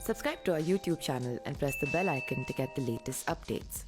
Subscribe to our YouTube channel and press the bell icon to get the latest updates.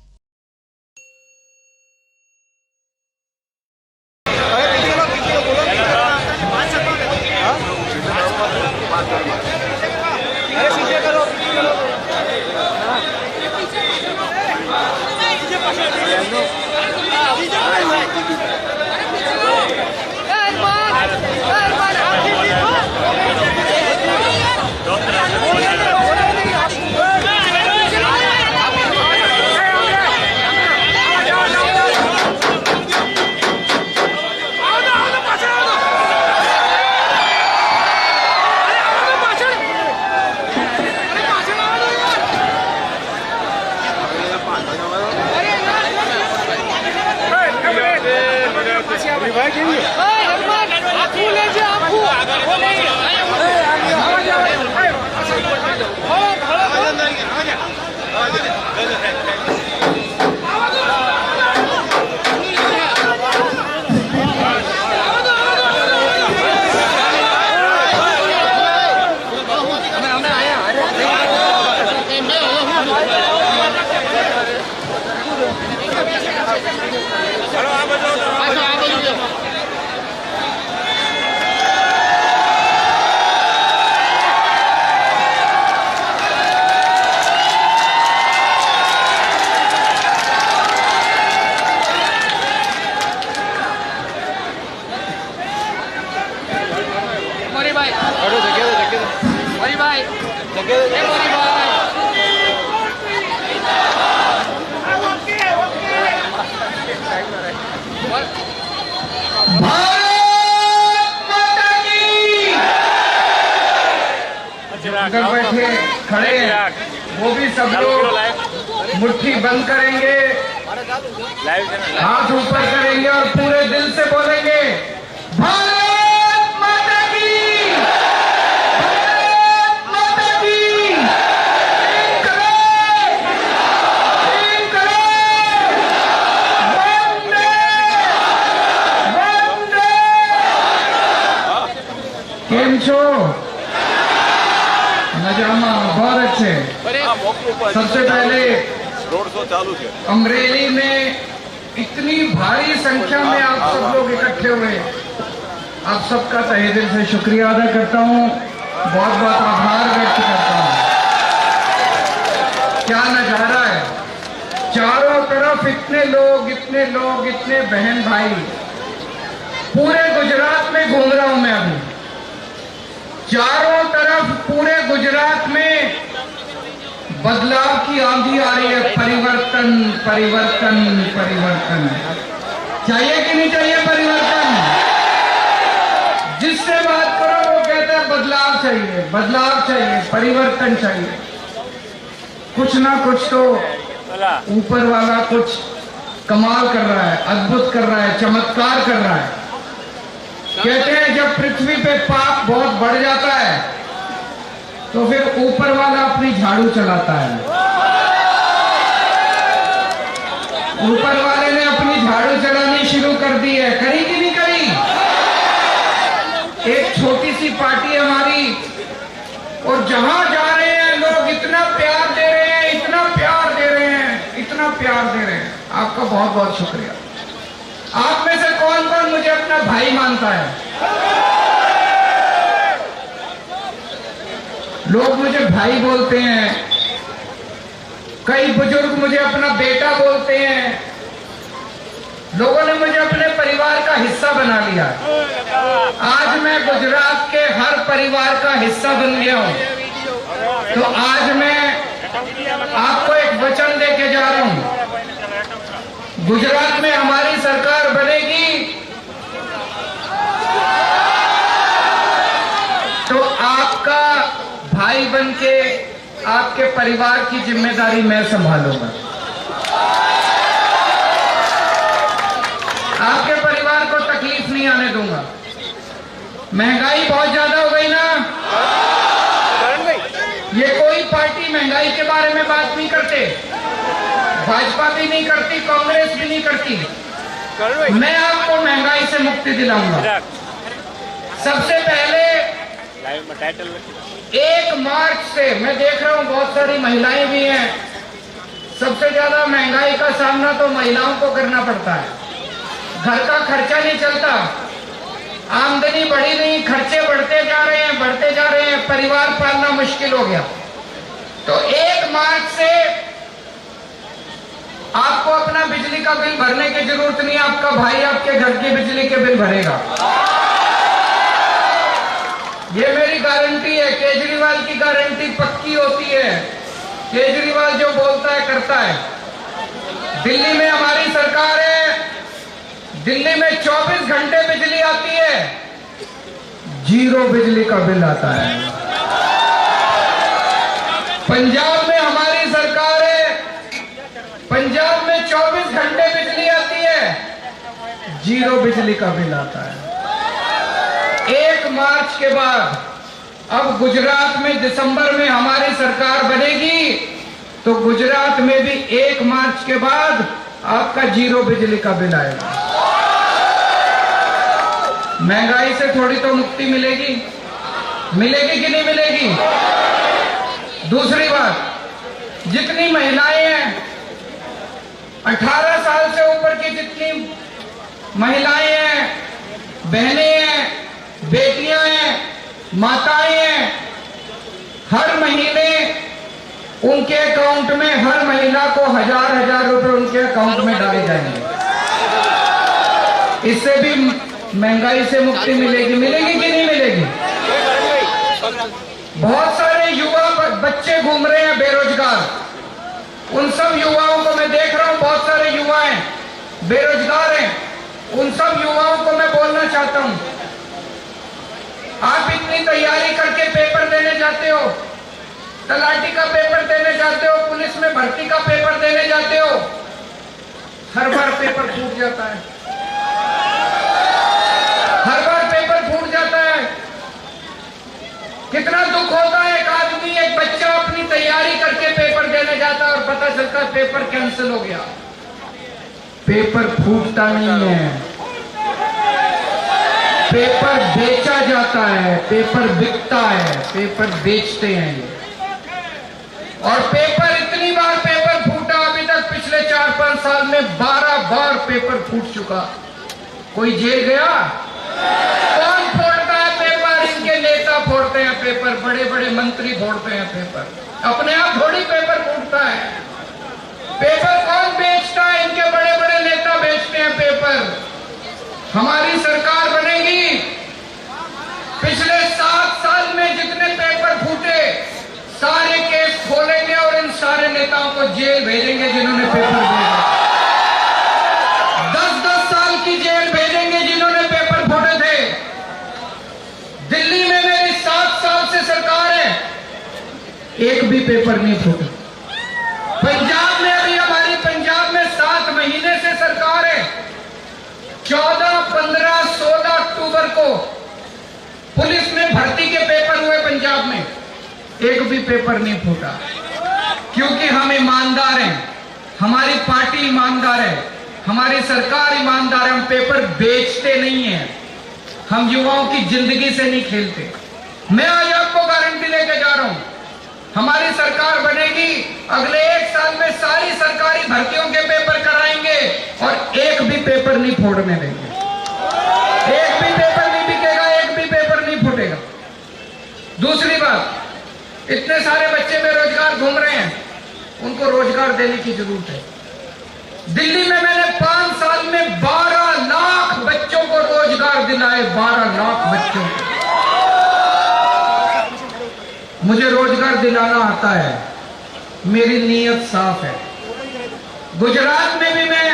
अगर बैठे खड़े वो भी सब लोग मुट्ठी बंद करेंगे, हाथ ऊपर करेंगे और पूरे दिल से बोलेंगे भारत माता की, भारत माता की। केम छो नजामा बहुत अच्छे। सबसे पहले अमरेली में इतनी भारी संख्या में आप सब लोग इकट्ठे हुए, आप सबका तहे दिल से शुक्रिया अदा करता हूँ, बहुत बहुत आभार व्यक्त करता हूँ। क्या नजारा है, चारों तरफ इतने लोग इतने बहन भाई। पूरे गुजरात में घूम रहा हूं मैं अभी, चारों तरफ पूरे गुजरात में बदलाव की आंधी आ रही है। परिवर्तन परिवर्तन परिवर्तन चाहिए कि नहीं चाहिए? परिवर्तन जिससे बात करो वो कहता है बदलाव चाहिए, बदलाव चाहिए, परिवर्तन चाहिए। कुछ ना कुछ तो ऊपर वाला कुछ कमाल कर रहा है, अद्भुत कर रहा है, चमत्कार कर रहा है। कहते हैं जब पृथ्वी पे पाप बहुत बढ़ जाता है तो फिर ऊपर वाला अपनी झाड़ू चलाता है। ऊपर वाले ने अपनी झाड़ू चलानी शुरू कर दी है, करी कि नहीं करी? एक छोटी सी पार्टी हमारी, और जहां जा रहे हैं लोग इतना प्यार दे रहे हैं, इतना प्यार दे रहे हैं, इतना प्यार दे रहे हैं। आपका बहुत बहुत शुक्रिया। आप में से कौन कौन मुझे अपना भाई मानता है? लोग मुझे भाई बोलते हैं, कई बुजुर्ग मुझे अपना बेटा बोलते हैं। लोगों ने मुझे अपने परिवार का हिस्सा बना लिया। आज मैं गुजरात के हर परिवार का हिस्सा बन गया हूं। तो आज मैं आपको एक वचन देके जा रहा हूं, गुजरात में हमारी सरकार बनेगी तो आपका भाई बनके आपके परिवार की जिम्मेदारी मैं संभालूंगा। आपके परिवार को तकलीफ नहीं आने दूंगा। महंगाई बहुत ज्यादा हो गई ना, ये कोई पार्टी महंगाई के बारे में बात नहीं करते, भाजपा भी नहीं करती, कांग्रेस भी नहीं करती। मैं आपको महंगाई से मुक्ति दिलाऊंगा। सबसे पहले 1 मार्च से मैं देख रहा हूं बहुत सारी महिलाएं भी हैं। सबसे ज्यादा महंगाई का सामना तो महिलाओं को करना पड़ता है। घर का खर्चा नहीं चलता, आमदनी बढ़ी नहीं, खर्चे बढ़ते जा रहे हैं, परिवार पालना मुश्किल हो गया। तो 1 मार्च से आपको अपना बिजली का बिल भरने की जरूरत नहीं, आपका भाई आपके घर की बिजली के बिल भरेगा। ये मेरी गारंटी है, केजरीवाल की गारंटी पक्की होती है। केजरीवाल जो बोलता है करता है। दिल्ली में हमारी सरकार है, दिल्ली में 24 घंटे बिजली आती है, 0 बिजली का बिल आता है। पंजाब में हमारी सरकार है, पंजाब में 24 घंटे बिजली आती है, 0 बिजली का बिल आता है। 1 मार्च के बाद अब गुजरात में दिसंबर में हमारी सरकार बनेगी, तो गुजरात में भी 1 मार्च के बाद आपका 0 बिजली का बिल आएगा। महंगाई से थोड़ी तो मुक्ति मिलेगी, मिलेगी कि नहीं मिलेगी? दूसरी बात, जितनी महिलाएं हैं, 18 साल से ऊपर की जितनी महिलाएं हैं, बहनें हैं, बेटियां हैं, माताएं हैं, हर महीने उनके अकाउंट में हर महिला को 1000-1000 रुपए उनके अकाउंट में डाले जाएंगे। इससे भी महंगाई से मुक्ति मिलेगी, मिलेगी कि नहीं मिलेगी? बहुत सारे युवा बच्चे घूम रहे हैं बेरोजगार, उन सब युवाओं को मैं देख रहा हूं, बहुत सारे युवा हैं बेरोजगार हैं, उन सब युवाओं को मैं बोलना चाहता हूं, आप इतनी तैयारी करके पेपर देने जाते हो, तलाटी का पेपर देने जाते हो, पुलिस में भर्ती का पेपर देने जाते हो, हर बार पेपर फूट जाता है, हर बार पेपर फूट जाता है। कितना दुख होता है, एक आदमी, एक बच्चा अपनी तैयारी करके पेपर देने जाता है और पता चलता है पेपर कैंसिल हो गया। पेपर फूटता नहीं है, पेपर बेचा जाता है, पेपर बिकता है, पेपर बेचते हैं ये। और पेपर इतनी बार पेपर फूटा, अभी तक पिछले 4-5 साल में 12 बार पेपर फूट चुका। कोई जेल गया? कौन फोड़ता है पेपर? इनके नेता फोड़ते हैं पेपर, बड़े बड़े मंत्री फोड़ते हैं पेपर, अपने आप थोड़ी पेपर फूटता है। पेपर कौन बेचता है? इनके बड़े बड़े नेता बेचते हैं पेपर। हमारी सरकार बनेगी, पिछले 7 साल में जितने पेपर फूटे सारे केस खोलेंगे और इन सारे नेताओं को जेल भेजेंगे जिन्होंने पेपर भेजा। 10-10 साल की जेल भेजेंगे जिन्होंने पेपर फोड़े थे। दिल्ली में मेरी 7 साल से सरकार है, एक भी पेपर नहीं फूटा। पंजाब में अभी हमारी पंजाब में 7 महीने से सरकार है, 14, 15, 16 अक्टूबर को पुलिस में भर्ती के पेपर हुए पंजाब में, एक भी पेपर नहीं फूटा। क्योंकि हम ईमानदार हैं, हमारी पार्टी ईमानदार है, हमारी सरकार ईमानदार है, हम पेपर बेचते नहीं हैं, हम युवाओं की जिंदगी से नहीं खेलते। मैं आज आपको गारंटी लेके जा रहा हूं, हमारी सरकार बनेगी, अगले 1 साल में सारी सरकारी भर्तियों के पेपर कराएंगे और एक भी पेपर नहीं फोड़ने देंगे। एक भी पेपर नहीं बिकेगा, एक भी पेपर नहीं फूटेगा। दूसरी बात, इतने सारे बच्चे बेरोजगार घूम रहे हैं, उनको रोजगार देने की जरूरत है। दिल्ली में मैंने 5 साल में 12 लाख बच्चों को रोजगार दिलाए, 12 लाख बच्चों को। मुझे रोजगार दिलाना आता है, मेरी नीयत साफ है। गुजरात में भी मैं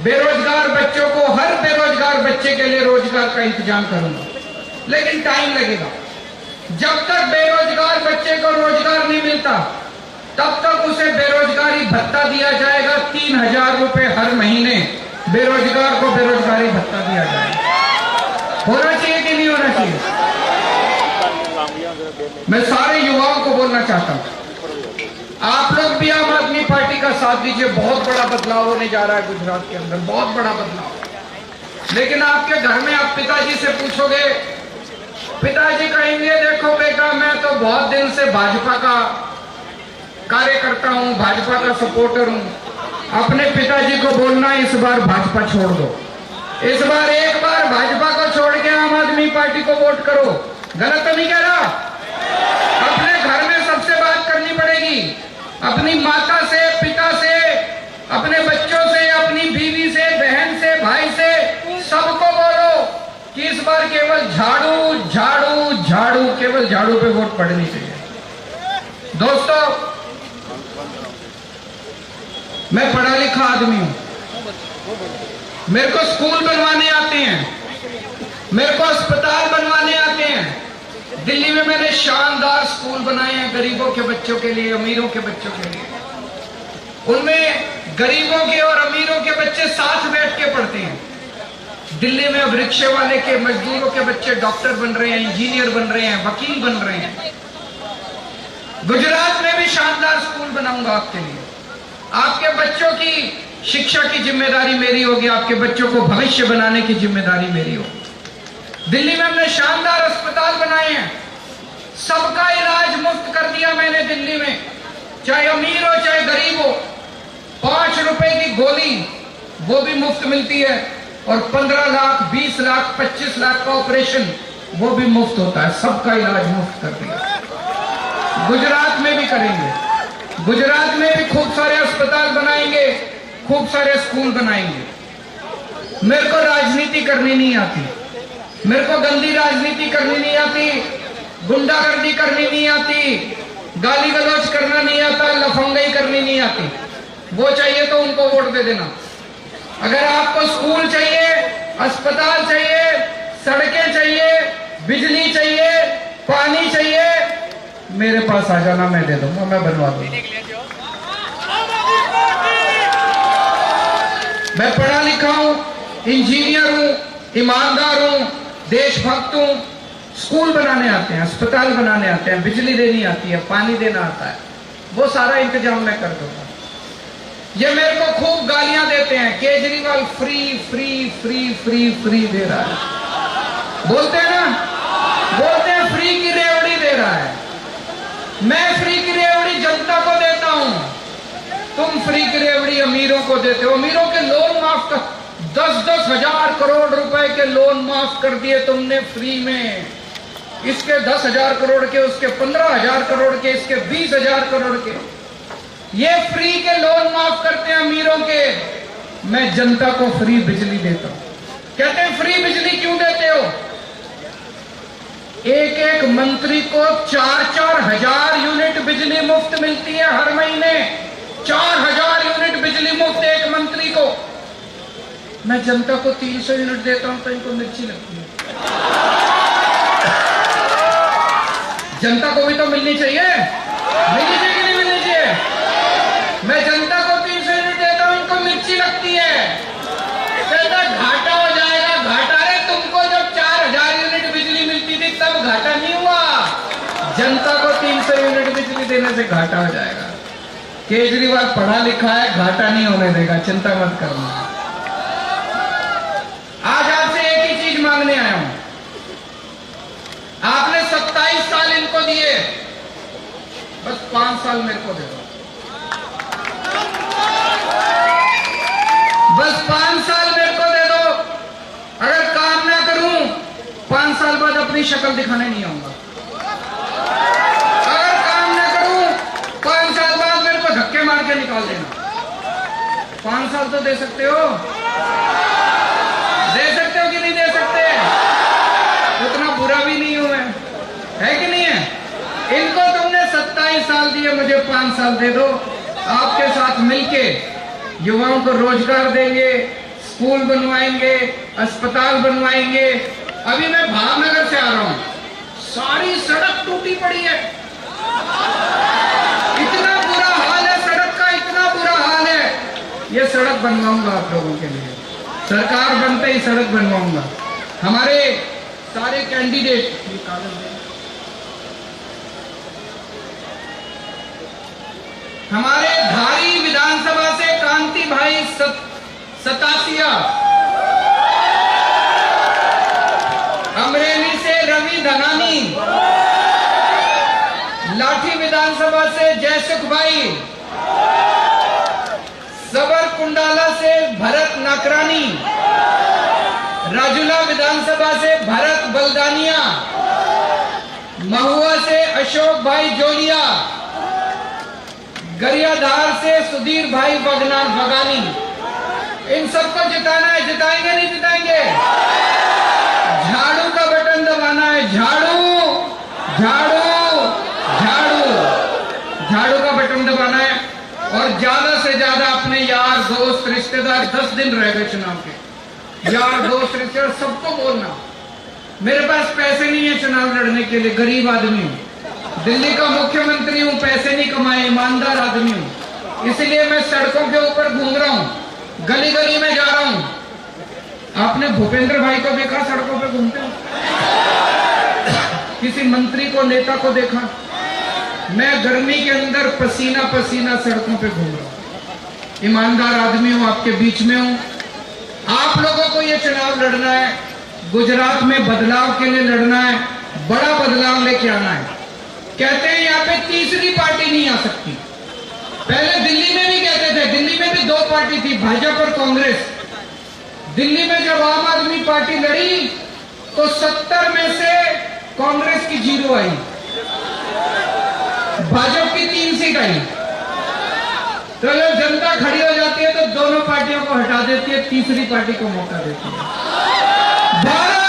बेरोजगार बच्चों को, हर बेरोजगार बच्चे के लिए रोजगार का इंतजाम करूंगा, लेकिन टाइम लगेगा। जब तक बेरोजगार बच्चे को रोजगार नहीं मिलता, तब तक उसे बेरोजगारी भत्ता दिया जाएगा। 3000 रुपए हर महीने बेरोजगार को बेरोजगारी भत्ता दिया जाएगा। होना चाहिए कि नहीं होना चाहिए? मैं सारे युवाओं को बोलना चाहता हूं, आप लोग भी आम आदमी पार्टी का साथ दीजिए। बहुत बड़ा बदलाव होने जा रहा है गुजरात के अंदर, बहुत बड़ा बदलाव। लेकिन आपके घर में आप पिताजी से पूछोगे, पिताजी कहेंगे देखो बेटा बहुत दिन से भाजपा का कार्यकर्ता हूं, भाजपा का सपोर्टर हूं। अपने पिताजी को बोलना इस बार भाजपा छोड़ दो, इस बार एक बार भाजपा को छोड़ के आम आदमी पार्टी को वोट करो। गलत तो नहीं कह रहा? अपने घर में सबसे बात करनी पड़ेगी, अपनी माता से, पिता से, अपने बच्चों से, अपनी बीवी से, बहन से, भाई से, सबको बोलो कि इस बार केवल झाड़ू झाड़ू झाड़ू, केवल झाड़ू पे वोट पड़नी चाहिए। दोस्तों, मैं पढ़ा लिखा आदमी हूं, मेरे को स्कूल बनवाने आते हैं, मेरे को अस्पताल बनवाने आते हैं। दिल्ली में मैंने शानदार स्कूल बनाए हैं गरीबों के बच्चों के लिए, अमीरों के बच्चों के लिए। उनमें गरीबों के और अमीरों के बच्चे साथ बैठ के पढ़ते हैं। दिल्ली में अब रिक्शे वाले के, मजदूरों के बच्चे डॉक्टर बन रहे हैं, इंजीनियर बन रहे हैं, वकील बन रहे हैं। गुजरात में भी शानदार स्कूल बनाऊंगा आपके लिए। आपके बच्चों की शिक्षा की जिम्मेदारी मेरी होगी, आपके बच्चों को भविष्य बनाने की जिम्मेदारी मेरी होगी। दिल्ली में हमने शानदार अस्पताल बनाए हैं, सबका इलाज मुफ्त कर दिया मैंने दिल्ली में, चाहे अमीर हो चाहे गरीब हो। 5 रुपए की गोली वो भी मुफ्त मिलती है, और 15 लाख, 20 लाख, 25 लाख का ऑपरेशन वो भी मुफ्त होता है। सबका इलाज मुफ्त कर दिया। गुजरात में भी करेंगे, गुजरात में भी खूब सारे अस्पताल बनाएंगे, खूब सारे स्कूल बनाएंगे। मेरे को राजनीति करनी नहीं आती, मेरे को गंदी राजनीति करनी नहीं आती, गुंडागर्दी करनी नहीं आती, गाली गलौज करना नहीं आता, लफंगाई करनी नहीं आती। वो चाहिए तो उनको वोट दे देना। अगर आपको स्कूल चाहिए, अस्पताल चाहिए, सड़कें चाहिए, बिजली चाहिए, पानी चाहिए, मेरे पास आ जाना, मैं दे दूंगा, मैं बनवा दूंगा। मैं पढ़ा लिखा हूं, इंजीनियर हूं, ईमानदार हूं, देशभक्त हूं। स्कूल बनाने आते हैं, अस्पताल बनाने आते हैं, बिजली देनी आती है, पानी देना आता है, वो सारा इंतजाम मैं कर दूंगा। ये मेरे को खूब गालियां देते हैं, Kejriwal free free free free free दे रहा है, बोलते हैं ना, बोलते हैं फ्री की रेवड़ी दे रहा है। मैं फ्री की रेवड़ी जनता को देता हूं, तुम फ्री की रेवड़ी अमीरों को देते हो। अमीरों के लोन माफ कर, 10-10 हजार करोड़ रुपए के लोन माफ कर दिए तुमने फ्री में। इसके 10,000 करोड़ के, उसके 15,000 करोड़ के, इसके 20,000 करोड़ के, ये फ्री के लोन माफ करते हैं अमीरों के। मैं जनता को फ्री बिजली देता हूं। कहते हैं फ्री बिजली क्यों देते हो? एक एक मंत्री को 4-4 हजार यूनिट बिजली मुफ्त मिलती है हर महीने। 4,000 यूनिट बिजली मुफ्त एक मंत्री को। मैं जनता को 300 यूनिट देता हूं तो इनको मिर्ची लगती है। जनता को भी तो मिलनी चाहिए, मिलनी चाहिए कि नहीं मिलनी चाहिए? मैं जनता को 300 यूनिट देता हूं, इनको मिर्ची लगती है। कहता घाटा हो जाएगा, घाटा। अरे तुमको जब 4,000 यूनिट बिजली मिलती थी तब घाटा नहीं हुआ, जनता को 300 यूनिट बिजली देने से घाटा हो जाएगा। केजरीवाल पढ़ा लिखा है, घाटा नहीं होने देगा, चिंता मत करना। आज आपसे एक ही चीज मांगने आया हूं। आपने 27 साल इनको दिए, बस 5 साल मेरे को दे दो। बस 5 साल मेरे को दे दो। अगर काम ना करूं, 5 साल बाद अपनी शक्ल दिखाने नहीं आऊंगा। अगर काम ना करूं, 5 साल बाद मेरे को धक्के मार के निकाल देना। 5 साल तो दे सकते हो, दे सकते हो कि नहीं दे सकते? उतना बुरा भी नहीं हूं मैं, है कि नहीं है? इनको तुमने 27 साल दिए, मुझे 5 साल दे दो। आपके साथ मिलके युवाओं को रोजगार देंगे, स्कूल बनवाएंगे, अस्पताल बनवाएंगे। अभी मैं भावनगर से आ रहा हूं, सारी सड़क टूटी पड़ी है। इतना बुरा हाल है सड़क का, इतना बुरा हाल है। ये सड़क बनवाऊंगा आप लोगों के लिए, सरकार बनते ही सड़क बनवाऊंगा। हमारे सारे कैंडिडेट, हमारे धारी विधानसभा से कांति भाई सतासिया, अमरेली से रवि धनानी, विधानसभा से जयसुख भाई, सबरकुंडाला से भरत नाकरानी, राजुला विधानसभा से भरत बलदानिया, महुआ से अशोक भाई जोलिया, गरियाधार से सुधीर भाई बगानी। इन सबको जिताना है, जिताएंगे नहीं जिताएंगे? झाड़ू का बटन दबाना है, झाड़ू झाड़ू झाड़ू झाड़ू का बटन दबाना है। और ज्यादा से ज्यादा अपने यार दोस्त रिश्तेदार, 10 दिन रह गए चुनाव के, यार दोस्त रिश्तेदार सबको बोलना मेरे पास पैसे नहीं है चुनाव लड़ने के लिए, गरीब आदमी हूं, दिल्ली का मुख्यमंत्री हूं, पैसे नहीं कमाए, ईमानदार आदमी हूं, इसलिए मैं सड़कों के ऊपर घूम रहा हूं, गली गली में जा रहा हूं। आपने भूपेंद्र भाई को देखा सड़कों पे घूमते हो? किसी मंत्री को, नेता को देखा? मैं गर्मी के अंदर पसीना पसीना सड़कों पे घूम रहा हूं, ईमानदार आदमी हूं, आपके बीच में हूं। आप लोगों को ये चुनाव लड़ना है, गुजरात में बदलाव के लिए लड़ना है, बड़ा बदलाव लेके आना है। कहते हैं यहाँ पे तीसरी पार्टी नहीं आ सकती। पहले दिल्ली में भी कहते थे, दिल्ली में भी 2 पार्टी थी, भाजपा और कांग्रेस। दिल्ली में जब आम आदमी पार्टी लड़ी तो 70 में से कांग्रेस की 0 आई, भाजपा की 3 सीट आई। तो जब जनता खड़ी हो जाती है तो दोनों पार्टियों को हटा देती है, तीसरी पार्टी को मौका देती है। भारत